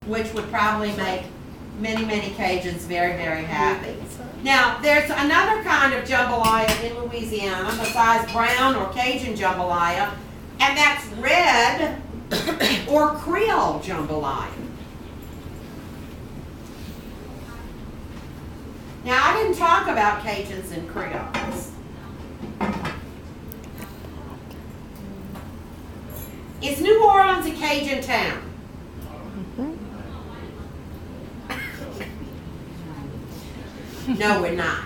which would probably make many, many Cajuns very, very happy. Now, there's another kind of jambalaya in Louisiana besides brown or Cajun jambalaya, and that's red or Creole jambalaya. Now, I didn't talk about Cajuns and Creoles. Is New Orleans a Cajun town? No, we're not.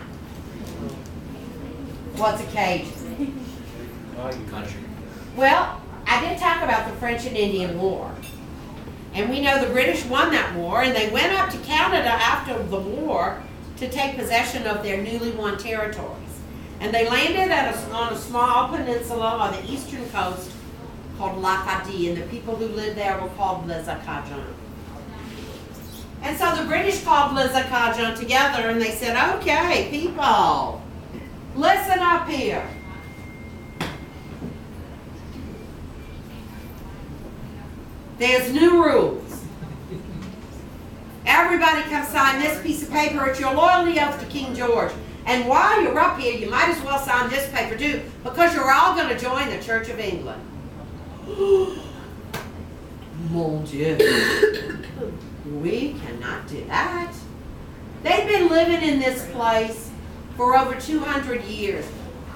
What's a Cajun? Country. Well, I did talk about the French and Indian War. And we know the British won that war, and they went up to Canada after the war to take possession of their newly won territories. And they landed on a small peninsula on the eastern coast called l'Acadie, and the people who lived there were called les Acadiens. And so the British called les Acadiens together, and they said, okay, people, listen up here. There's new rules. Everybody come sign this piece of paper. It's your loyalty oath to King George. And while you're up here, you might as well sign this paper too, because you're all going to join the Church of England. Mon Dieu. We cannot do that. They've been living in this place for over 200 years,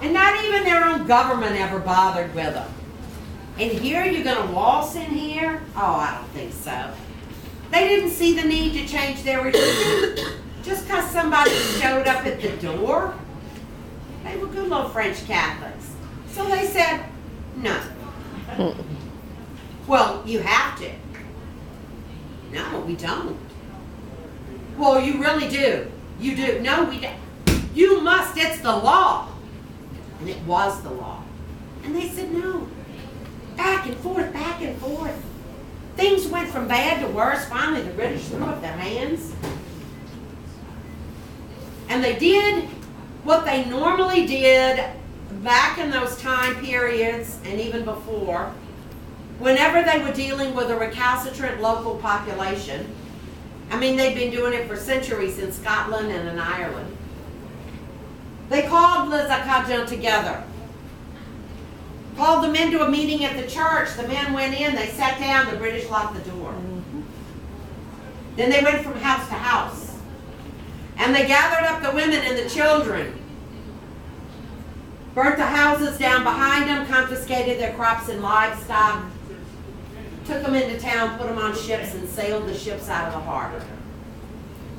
and not even their own government ever bothered with them. And here you're going to waltz in here? Oh, I don't think so. They didn't see the need to change their religion just because somebody showed up at the door. They were good little French Catholics. So they said, no. Well, you have to. No, we don't. Well, you really do. You do. No, we don't. You must. It's the law. And it was the law. And they said no. Back and forth, back and forth. Things went from bad to worse. Finally, the British threw up their hands. And they did what they normally did back in those time periods and even before. Whenever they were dealing with a recalcitrant local population, I mean, they'd been doing it for centuries in Scotland and in Ireland. They called les Acadiens together. Called them into a meeting at the church. The men went in, they sat down, the British locked the door. Then they went from house to house. And they gathered up the women and the children. Burnt the houses down behind them, confiscated their crops and livestock. Took them into town, put them on ships, and sailed the ships out of the harbor.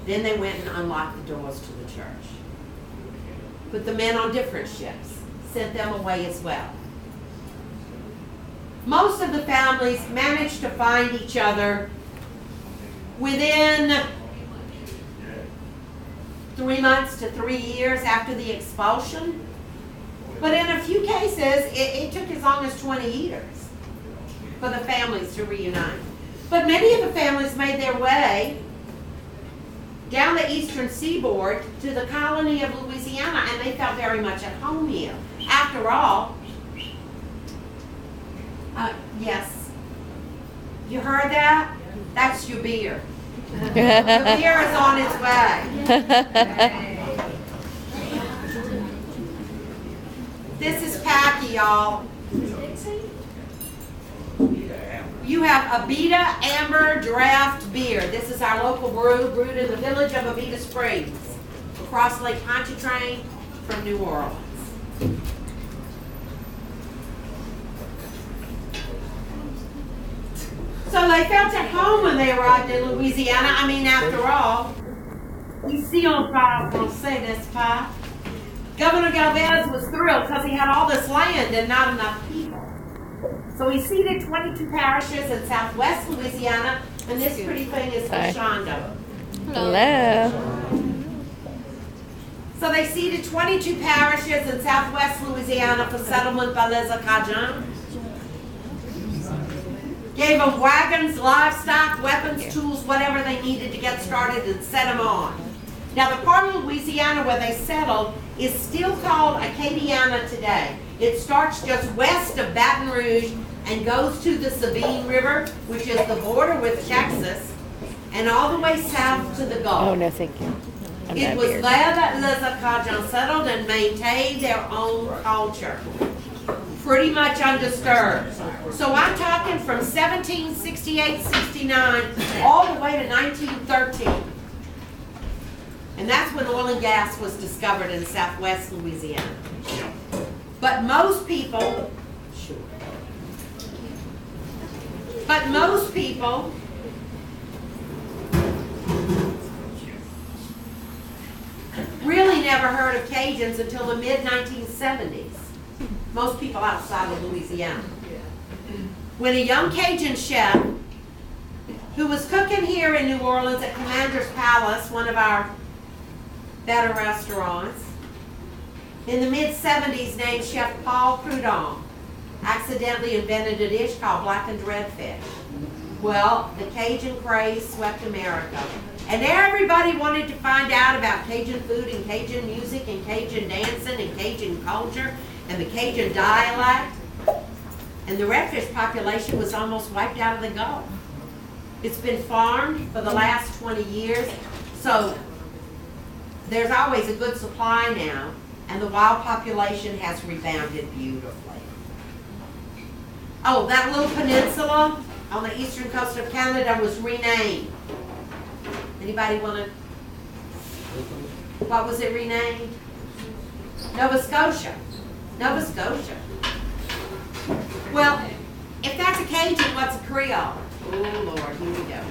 Then they went and unlocked the doors to the church. Put the men on different ships, sent them away as well. Most of the families managed to find each other within 3 months to 3 years after the expulsion. But in a few cases, it took as long as 20 years for the families to reunite. But many of the families made their way down the eastern seaboard to the colony of Louisiana, and they felt very much at home here. After all, yes, you heard that? That's your beer. The beer is on its way. This is Packy, y'all. You have Abita Amber Draft Beer. This is our local brew, brewed in the village of Abita Springs, across Lake Pontchartrain from New Orleans. So they felt at home when they arrived in Louisiana. I mean, after all, ici on parle français, n'est-ce pas? Governor Galvez was thrilled because he had all this land and not enough people. So he seeded 22 parishes in southwest Louisiana, and this pretty thing is Oshanda. Hello. So they seeded 22 parishes in southwest Louisiana for settlement by les Acadiens. Gave them wagons, livestock, weapons, tools, whatever they needed to get started, and set them on. Now the part of Louisiana where they settled is still called Acadiana today. It starts just west of Baton Rouge and goes to the Sabine River, which is the border with Texas. and all the way south to the Gulf. Oh, no, thank you. I'm It not was weird. there that les Acadians settled and maintained their own culture, pretty much undisturbed. So I'm talking from 1768, 69, all the way to 1913. And that's when oil and gas was discovered in southwest Louisiana. But most people really never heard of Cajuns until the mid-1970s. Most people outside of Louisiana. When a young Cajun chef who was cooking here in New Orleans at Commander's Palace, one of our better restaurants, in the mid-70s named Chef Paul Prudhomme, accidentally invented a dish called blackened redfish. Well, the Cajun craze swept America. And everybody wanted to find out about Cajun food and Cajun music and Cajun dancing and Cajun culture and the Cajun dialect. And the redfish population was almost wiped out of the Gulf. It's been farmed for the last 20 years, so there's always a good supply now, and the wild population has rebounded beautifully. Oh, that little peninsula on the eastern coast of Canada was renamed. Anybody want to? What was it renamed? Nova Scotia. Nova Scotia. Well, if that's a Cajun, what's a Creole? Oh, Lord, here we go.